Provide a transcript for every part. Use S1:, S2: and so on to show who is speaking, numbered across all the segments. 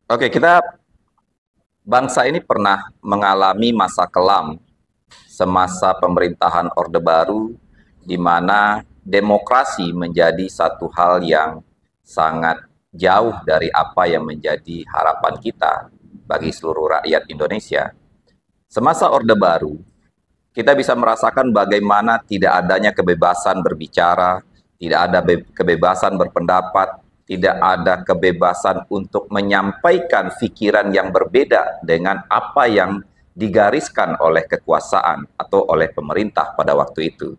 S1: Oke, bangsa ini pernah mengalami masa kelam semasa pemerintahan Orde Baru, di mana demokrasi menjadi satu hal yang sangat jauh dari apa yang menjadi harapan kita bagi seluruh rakyat Indonesia. Semasa Orde Baru, kita bisa merasakan bagaimana tidak adanya kebebasan berbicara, tidak ada kebebasan berpendapat, tidak ada kebebasan untuk menyampaikan pikiran yang berbeda dengan apa yang digariskan oleh kekuasaan atau oleh pemerintah pada waktu itu.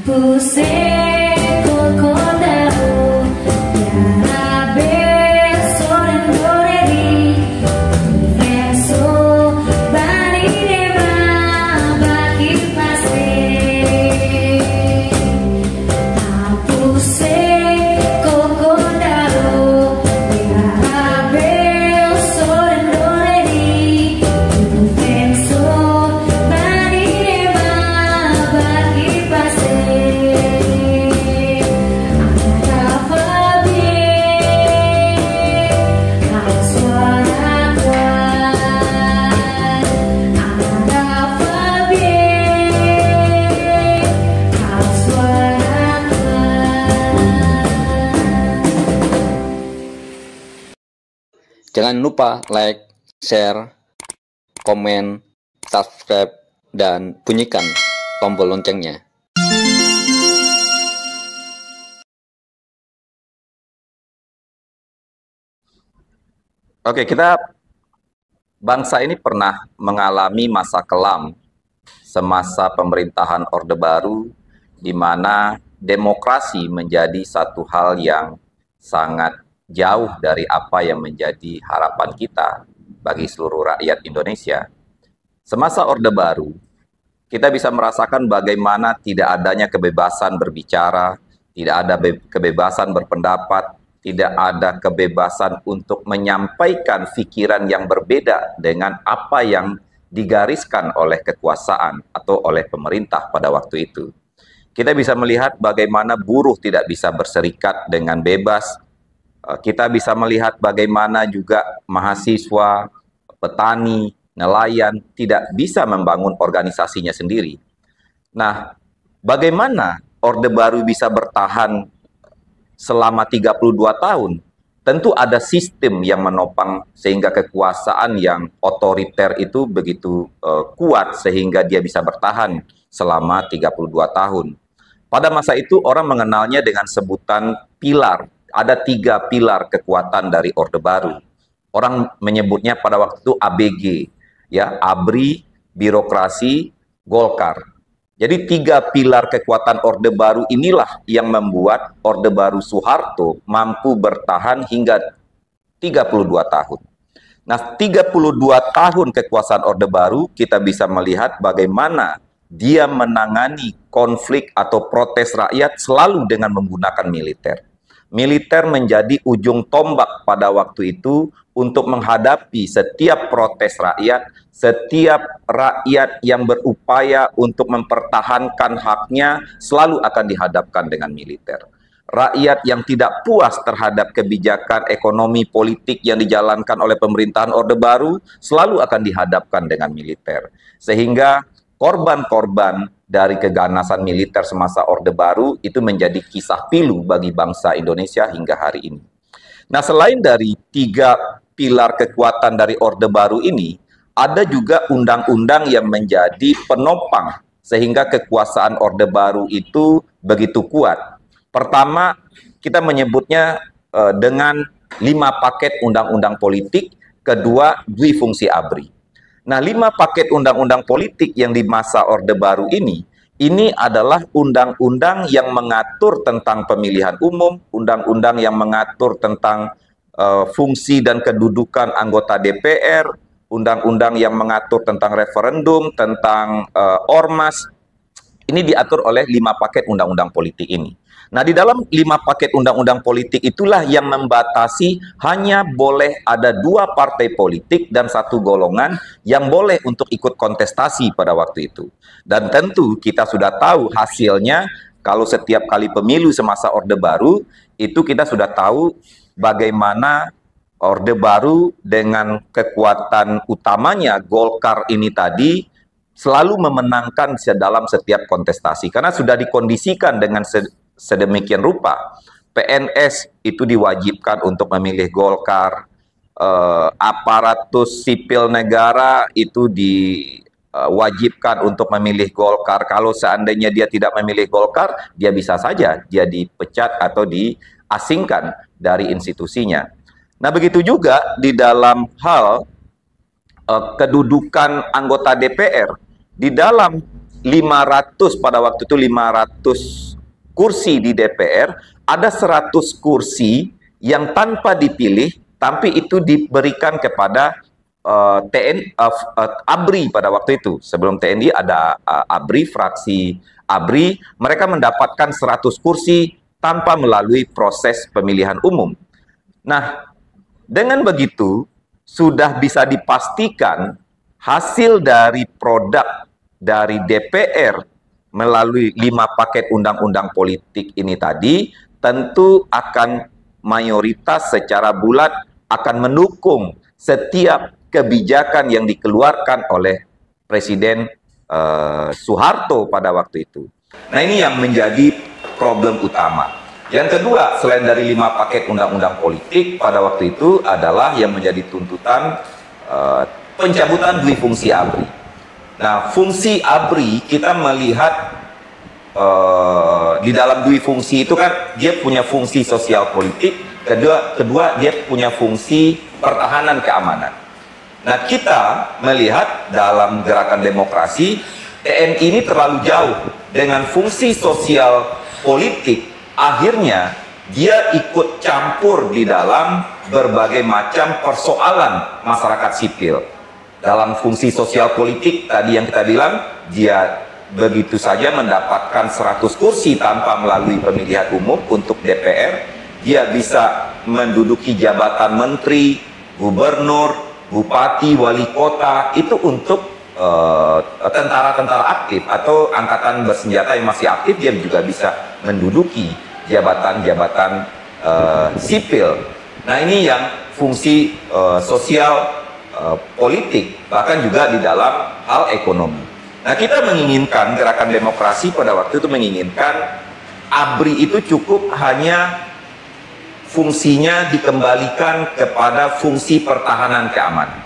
S2: Pusing kokodaru ya besore doreri verso bari dema baki pasti pusing kokodaru ya besore doreri verso bari dema baki pasti.
S3: Jangan lupa like, share, komen, subscribe, dan bunyikan tombol loncengnya.
S1: Oke, bangsa ini pernah mengalami masa kelam semasa pemerintahan Orde Baru, di mana demokrasi menjadi satu hal yang sangat jauh dari apa yang menjadi harapan kita bagi seluruh rakyat Indonesia. Semasa Orde Baru, kita bisa merasakan bagaimana tidak adanya kebebasan berbicara, tidak ada kebebasan berpendapat, tidak ada kebebasan untuk menyampaikan pikiran yang berbeda dengan apa yang digariskan oleh kekuasaan atau oleh pemerintah pada waktu itu. Kita bisa melihat bagaimana buruh tidak bisa berserikat dengan bebas. Kita bisa melihat bagaimana juga mahasiswa, petani, nelayan tidak bisa membangun organisasinya sendiri. Nah, bagaimana Orde Baru bisa bertahan selama 32 tahun? Tentu ada sistem yang menopang sehingga kekuasaan yang otoriter itu begitu kuat sehingga dia bisa bertahan selama 32 tahun. Pada masa itu orang mengenalnya dengan sebutan pilar. Ada 3 pilar kekuatan dari Orde Baru. Orang menyebutnya pada waktu itu ABG, ya, ABRI, birokrasi, Golkar. Jadi 3 pilar kekuatan Orde Baru inilah yang membuat Orde Baru Soeharto mampu bertahan hingga 32 tahun. Nah, 32 tahun kekuasaan Orde Baru, kita bisa melihat bagaimana dia menangani konflik atau protes rakyat selalu dengan menggunakan militer. Militer menjadi ujung tombak pada waktu itu untuk menghadapi setiap protes rakyat, setiap rakyat yang berupaya untuk mempertahankan haknya selalu akan dihadapkan dengan militer. Rakyat yang tidak puas terhadap kebijakan ekonomi politik yang dijalankan oleh pemerintahan Orde Baru selalu akan dihadapkan dengan militer. Sehingga korban-korban dari keganasan militer semasa Orde Baru itu menjadi kisah pilu bagi bangsa Indonesia hingga hari ini. Nah, selain dari 3 pilar kekuatan dari Orde Baru ini, ada juga undang-undang yang menjadi penopang sehingga kekuasaan Orde Baru itu begitu kuat. Pertama, kita menyebutnya dengan 5 paket undang-undang politik, kedua dwi fungsi ABRI. Nah, 5 paket undang-undang politik yang di masa Orde Baru ini adalah undang-undang yang mengatur tentang pemilihan umum, undang-undang yang mengatur tentang fungsi dan kedudukan anggota DPR, undang-undang yang mengatur tentang referendum, tentang ormas, Ini diatur oleh 5 paket undang-undang politik ini. Nah, di dalam 5 paket undang-undang politik itulah yang membatasi hanya boleh ada 2 partai politik dan 1 golongan yang boleh untuk ikut kontestasi pada waktu itu. Dan tentu kita sudah tahu hasilnya kalau setiap kali pemilu semasa Orde Baru, itu kita sudah tahu bagaimana Orde Baru dengan kekuatan utamanya Golkar ini tadi selalu memenangkan dalam setiap kontestasi karena sudah dikondisikan dengan sedemikian rupa. PNS itu diwajibkan untuk memilih Golkar, aparatus sipil negara itu diwajibkan untuk memilih Golkar. Kalau seandainya dia tidak memilih Golkar, dia bisa saja dia dipecat atau diasingkan dari institusinya. Nah, begitu juga di dalam hal kedudukan anggota DPR. Di dalam 500 pada waktu itu 500 kursi di DPR, ada 100 kursi yang tanpa dipilih, tapi itu diberikan kepada ABRI pada waktu itu. Sebelum TNI ada ABRI, fraksi ABRI, mereka mendapatkan 100 kursi tanpa melalui proses pemilihan umum. Nah, dengan begitu sudah bisa dipastikan hasil dari produk dari DPR melalui 5 paket undang-undang politik ini tadi tentu akan mayoritas secara bulat akan mendukung setiap kebijakan yang dikeluarkan oleh Presiden Soeharto pada waktu itu. Nah, ini yang menjadi problem utama. Yang kedua, selain dari 5 paket undang-undang politik pada waktu itu adalah yang menjadi tuntutan pencabutan duifungsi ABRI. Nah, fungsi ABRI kita melihat di dalam duifungsi itu kan dia punya fungsi sosial politik, kedua dia punya fungsi pertahanan keamanan. Nah, kita melihat dalam gerakan demokrasi TNI ini terlalu jauh dengan fungsi sosial politik, akhirnya dia ikut campur di dalam berbagai macam persoalan masyarakat sipil. Dalam fungsi sosial politik tadi yang kita bilang, dia begitu saja mendapatkan 100 kursi tanpa melalui pemilihan umum untuk DPR. Dia bisa menduduki jabatan menteri, gubernur, bupati, wali kota, itu untuk tentara-tentara aktif atau angkatan bersenjata yang masih aktif, dia juga bisa menduduki jabatan-jabatan sipil. Nah, ini yang fungsi sosial politik, bahkan juga di dalam hal ekonomi. Nah, kita menginginkan gerakan demokrasi pada waktu itu menginginkan ABRI itu cukup hanya fungsinya dikembalikan kepada fungsi pertahanan keamanan.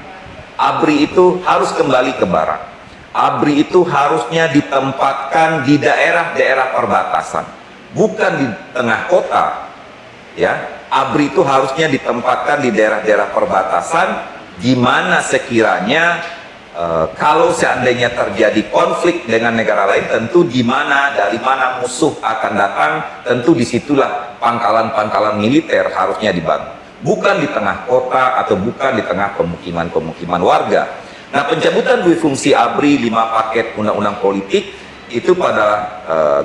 S1: ABRI itu harus kembali ke barak. ABRI itu harusnya ditempatkan di daerah-daerah perbatasan, bukan di tengah kota. Ya, ABRI itu harusnya ditempatkan di daerah-daerah perbatasan, di mana sekiranya kalau seandainya terjadi konflik dengan negara lain, tentu di mana dari mana musuh akan datang, tentu disitulah pangkalan-pangkalan militer harusnya dibangun, bukan di tengah kota atau bukan di tengah pemukiman-pemukiman warga. Nah, pencabutan duifungsi ABRI 5 paket undang-undang politik itu pada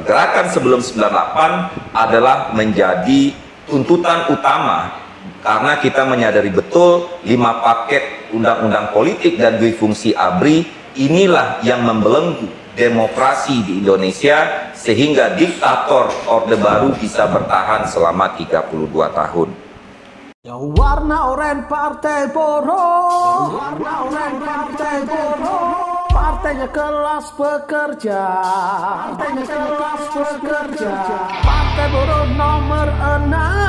S1: gerakan sebelum 98 adalah menjadi tuntutan utama. Karena kita menyadari betul 5 paket undang-undang politik dan duifungsi ABRI inilah yang membelenggu demokrasi di Indonesia sehingga diktator Orde Baru bisa bertahan selama 32 tahun.
S4: Yang warna oranye Partai Buruh, warna oranye Partai Buruh, partainya kelas pekerja, partainya kelas pekerja, Partai Buruh nomor 6.